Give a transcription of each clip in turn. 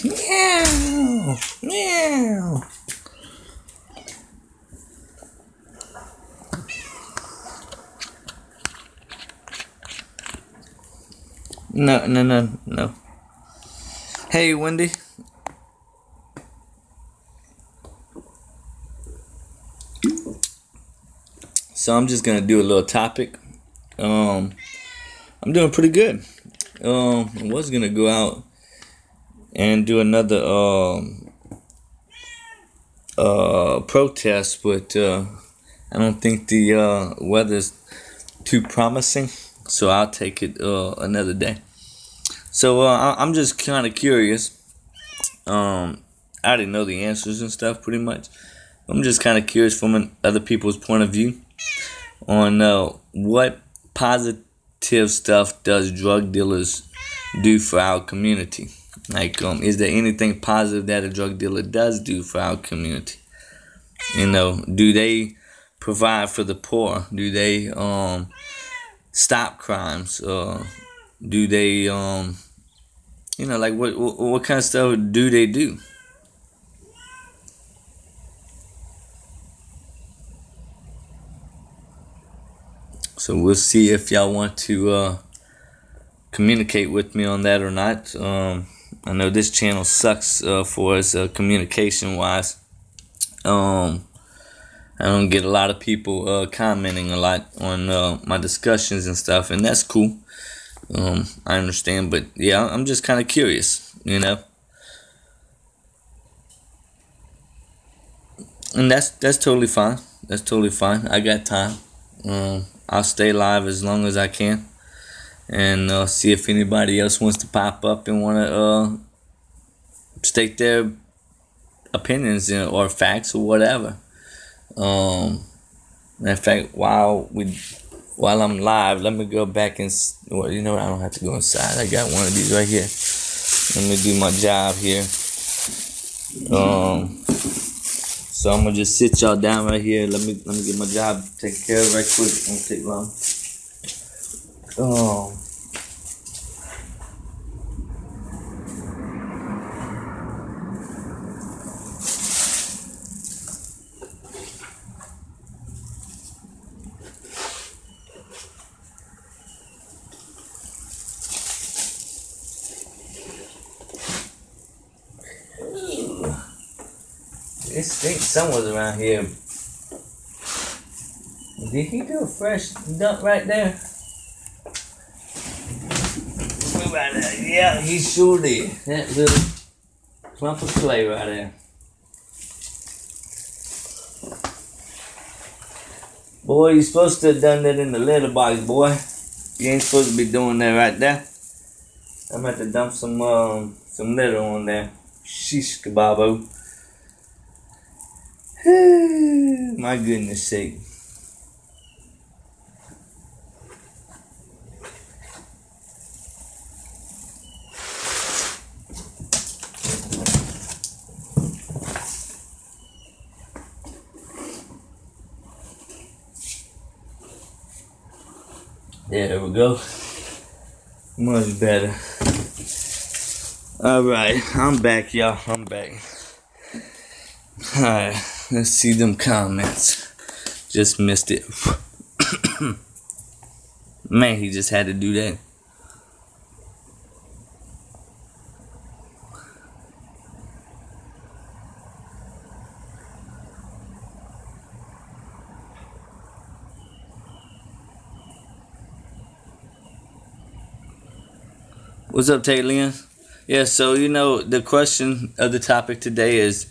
Meow. Meow. No. Hey, Wendy. So I'm just gonna do a little topic. I'm doing pretty good. I was gonna go out and do another protest, but I don't think the weather's too promising, so I'll take it another day. So I'm just kind of curious. I already know the answers and stuff pretty much. I'm just kind of curious from other people's point of view on what positive stuff does drug dealers do for our community. Like, is there anything positive that a drug dealer does do for our community? You know, do they provide for the poor? Do they stop crimes? Do they, you know, like what kind of stuff do they do? So we'll see if y'all want to communicate with me on that or not. I know this channel sucks for us communication wise. I don't get a lot of people commenting a lot on my discussions and stuff, and that's cool. I understand, but yeah, I'm just kind of curious, you know. And that's totally fine. That's totally fine. I got time. I'll stay live as long as I can, and see if anybody else wants to pop up and want to state their opinions or facts or whatever. In fact, while I'm live, let me go back and, well, you know what? I don't have to go inside. I got one of these right here. Let me do my job here. So I'm gonna just sit y'all down right here. Let me get my job taken care of right quick. It won't take long. It stinks somewhere around here. Did he do a fresh dump right there? Right there. Yeah, he sure did. That little clump of clay right there. Boy, you're supposed to have done that in the litter box, boy. You ain't supposed to be doing that right there. I'm gonna have to dump some litter on there. Sheesh kebabo. My goodness sake. There we go. Much better. Alright, I'm back, y'all. I'm back. Alright, let's see them comments. Just missed it. Man, he just had to do that. What's up, Taylor? Yeah, so, you know, the question of the topic today is,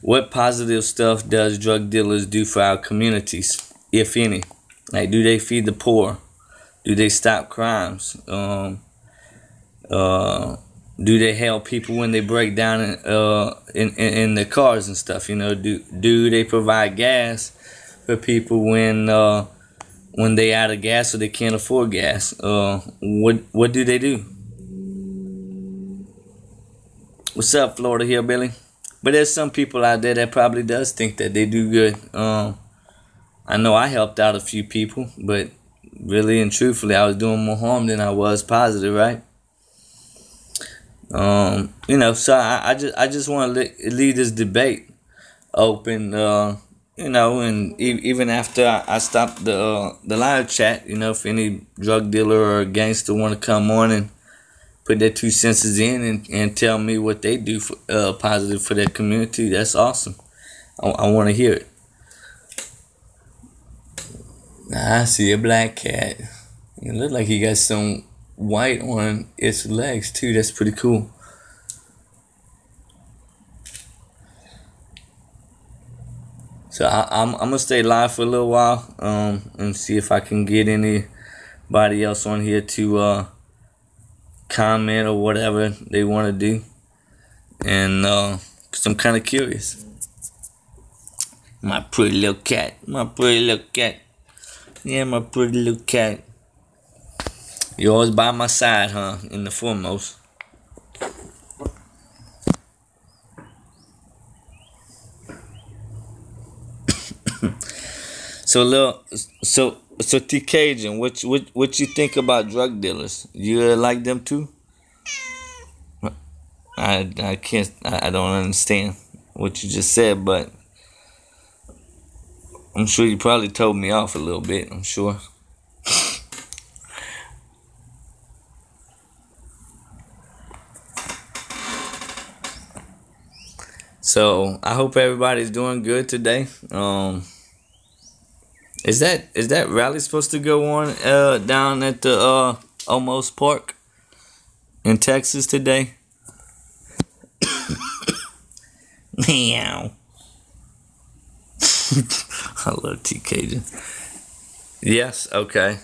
what positive stuff does drug dealers do for our communities, if any? Like, do they feed the poor? Do they stop crimes? Do they help people when they break down in their cars and stuff? You know, do they provide gas for people when they out of gas or they can't afford gas? What do they do? What's up, Florida Hillbilly? But there's some people out there that probably does think that they do good. I know I helped out a few people, but really and truthfully, I was doing more harm than I was positive, right? So I just want to leave this debate open. And even after I stop the live chat, if any drug dealer or gangster want to come on and put their 2 cents in and tell me what they do for, positive for their community, that's awesome. I want to hear it. I see a black cat. It looked like he got some white on its legs too. That's pretty cool. So I'm gonna stay live for a little while, and see if I can get anybody else on here to comment or whatever they want to do, and 'cause I'm kind of curious. My pretty little cat, yeah, my pretty little cat. You always by my side, huh? In the foremost. So T Cajun, what you think about drug dealers? You like them too? I can't, I don't understand what you just said, but I'm sure you probably told me off a little bit. I'm sure. So I hope everybody's doing good today. Is that rally supposed to go on down at the Almost Park in Texas today? Meow. I love T Cajun. Yes. Okay.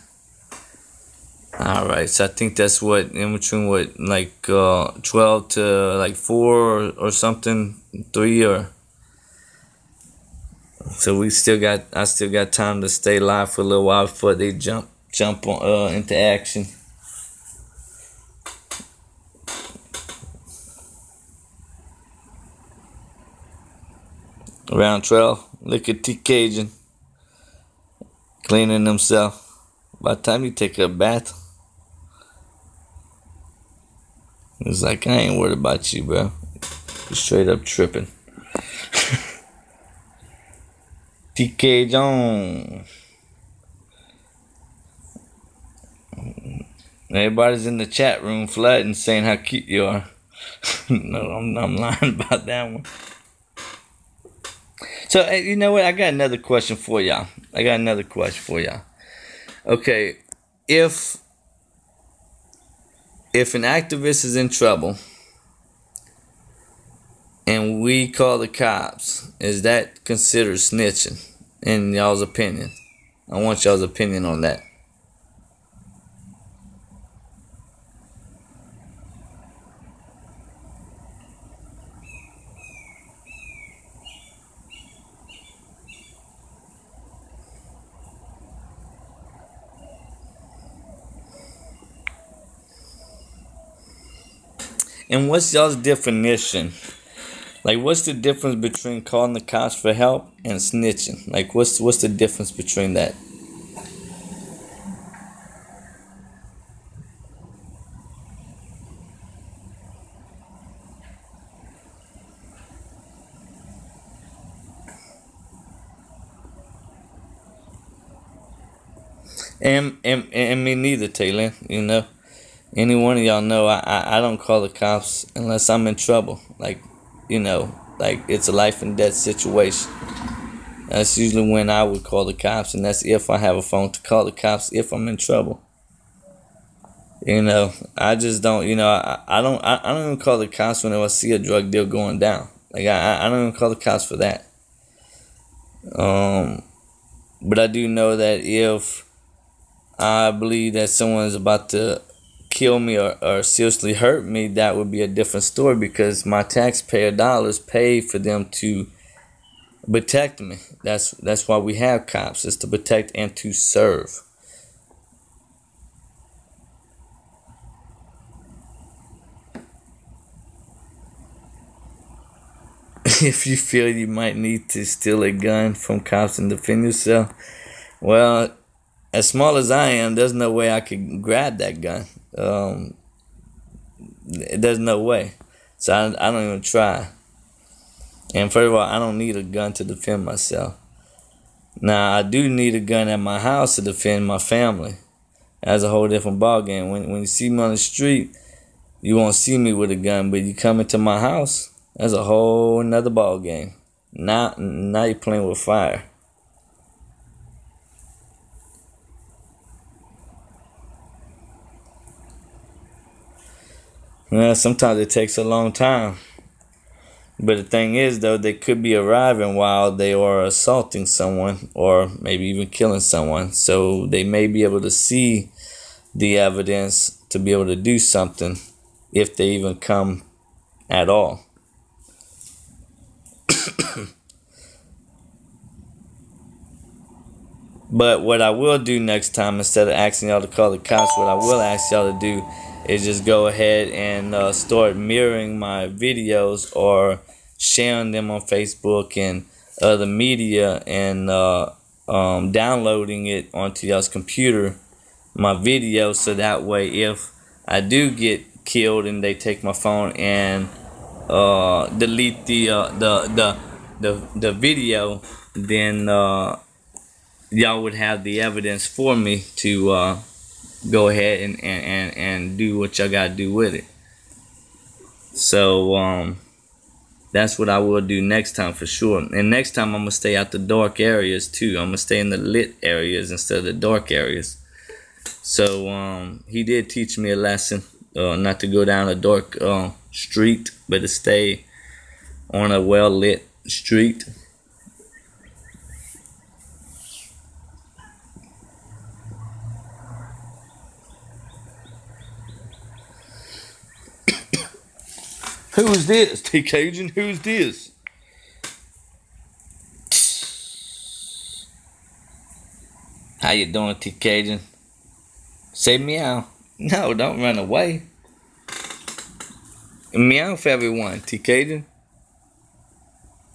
All right. So I think that's what in between like 12 to like 4 or something, 3 or. So I still got time to stay live for a little while before they jump on into action. Around 12, look at T Cajun cleaning himself. By the time you take a bath, it's like, I ain't worried about you, bro. You're straight up tripping. T Cajun. Everybody's in the chat room flooding, saying how cute you are. No, I'm lying about that one. So, you know what? I got another question for y'all. Okay, if an activist is in trouble and we call the cops, is that considered snitching in y'all's opinion? I want y'all's opinion on that. And what's y'all's definition? Like, what's the difference between calling the cops for help and snitching? Like, what's the difference between that? And me neither, Taylor. Any one of y'all know I don't call the cops unless I'm in trouble. Like it's a life and death situation. That's usually when I would call the cops, and that's if I have a phone to call the cops if I'm in trouble. I just don't. I don't even call the cops whenever I see a drug deal going down. Like I don't even call the cops for that. But I do know that if I believe that someone is about to kill me or seriously hurt me, that would be a different story, because my taxpayer dollars pay for them to protect me. That's why we have cops, is to protect and to serve. If you feel you might need to steal a gun from cops and defend yourself, well, as small as I am, there's no way I could grab that gun. there's no way. So I don't even try. And first of all, I don't need a gun to defend myself. Now, I do need a gun at my house to defend my family. That's a whole different ballgame. When you see me on the street, you won't see me with a gun, but you come into my house, that's a whole nother ballgame. Now you're playing with fire. Well, sometimes it takes a long time. But the thing is, though, they could be arriving while they are assaulting someone or maybe even killing someone. So they may be able to see the evidence to be able to do something if they even come at all. But what I will do next time, instead of asking y'all to call the cops, what I will ask y'all to do is just go ahead and start mirroring my videos or sharing them on Facebook and other media and downloading it onto y'all's computer, my video, so that way if I do get killed and they take my phone and delete the video, then y'all would have the evidence for me to go ahead and do what y'all gotta do with it. So that's what I will do next time for sure. And next time I'm gonna stay out the dark areas too. I'm gonna stay in the lit areas instead of the dark areas. So he did teach me a lesson, not to go down a dark street, but to stay on a well lit street. Who's this, T. Cajun? Who's this? How you doing, T. Cajun? Say meow. No, don't run away. Meow for everyone, T. Cajun.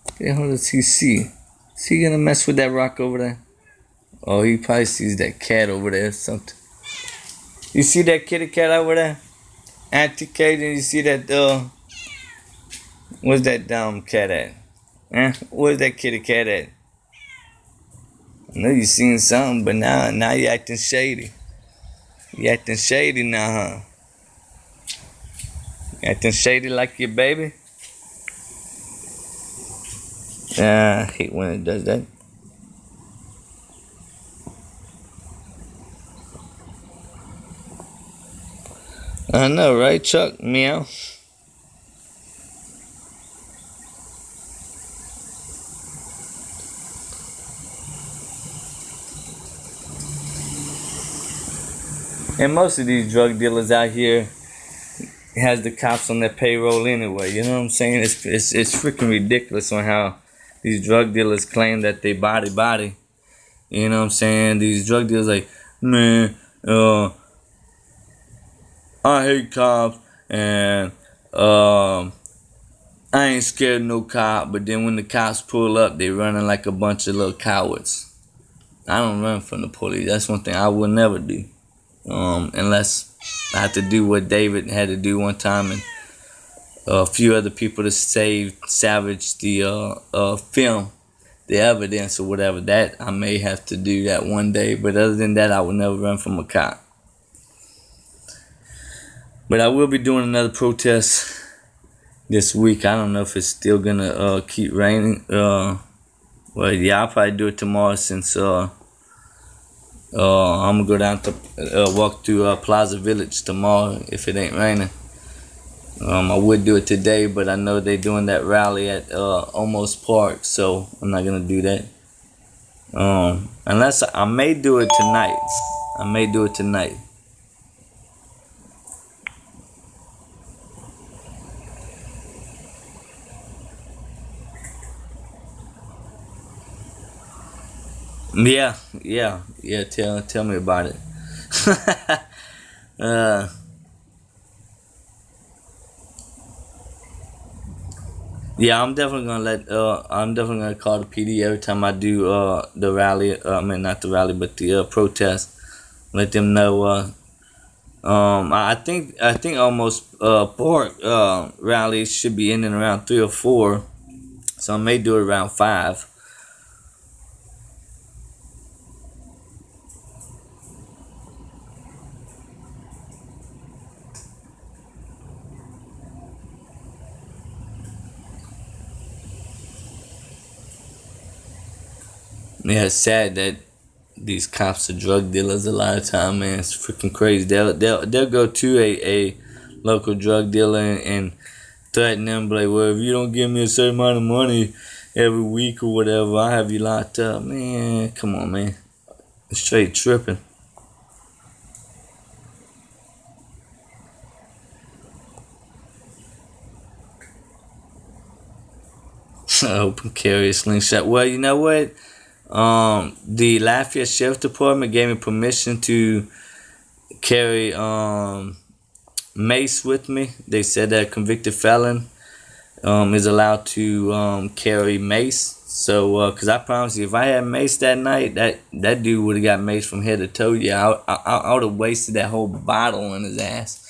What the hell does he see? Is he gonna mess with that rock over there? Oh, he probably sees that cat over there or something. You see that kitty cat over there? Auntie Cajun, you see that, where's that dumb cat at? Where's that kitty cat at? I know you seen something, but now you acting shady. You acting shady now, huh? You acting shady like your baby? I hate when it does that. I know, right, Chuck? Meow. And most of these drug dealers out here has the cops on their payroll anyway. You know what I'm saying? It's freaking ridiculous on how these drug dealers claim that they body. You know what I'm saying? These drug dealers like, man, I hate cops and I ain't scared of no cop. But then when the cops pull up, they running like a bunch of little cowards. I don't run from the police. That's one thing I will never do. Unless I have to do what David had to do one time and a few other people to salvage the film, the evidence or whatever. That I may have to do that one day, but other than that, I would never run from a cop. But I will be doing another protest this week. I don't know if it's still gonna keep raining. Well, yeah, I'll probably do it tomorrow since I'm gonna go down to walk through Plaza Village tomorrow if it ain't raining. I would do it today, but I know they're doing that rally at Almost Park, so I'm not gonna do that. Unless I may do it tonight. I may do it tonight. Yeah. Tell me about it. Yeah, I'm definitely gonna call the PD every time I do the rally. I mean, not the rally, but the protest. Let them know I think almost four rallies should be ending around 3 or 4. So I may do it around 5. Yeah, it's sad that these cops are drug dealers a lot of time, man. It's freaking crazy. They'll go to a local drug dealer and threaten them, like, well, if you don't give me a certain amount of money every week or whatever, I'll have you locked up. Man, come on, man. Straight tripping. Open carry a slingshot. Well, you know what? The Lafayette Sheriff Department gave me permission to carry mace with me. They said that a convicted felon is allowed to carry mace. So, cause I promise you, if I had mace that night, that dude would have got mace from head to toe. Yeah, I would have wasted that whole bottle on his ass.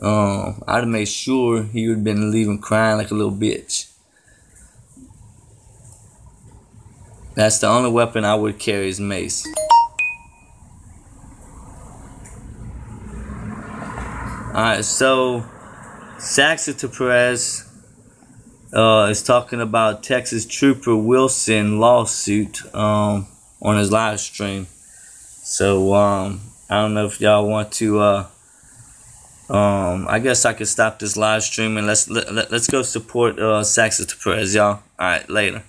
I'd have made sure he would have been leaving crying like a little bitch. That's the only weapon I would carry is mace. Alright, so Saxita Perez is talking about Texas Trooper Wilson lawsuit on his live stream. So I don't know if y'all want to I guess I could stop this live stream and let's go support Saxita Perez, y'all. Alright, later.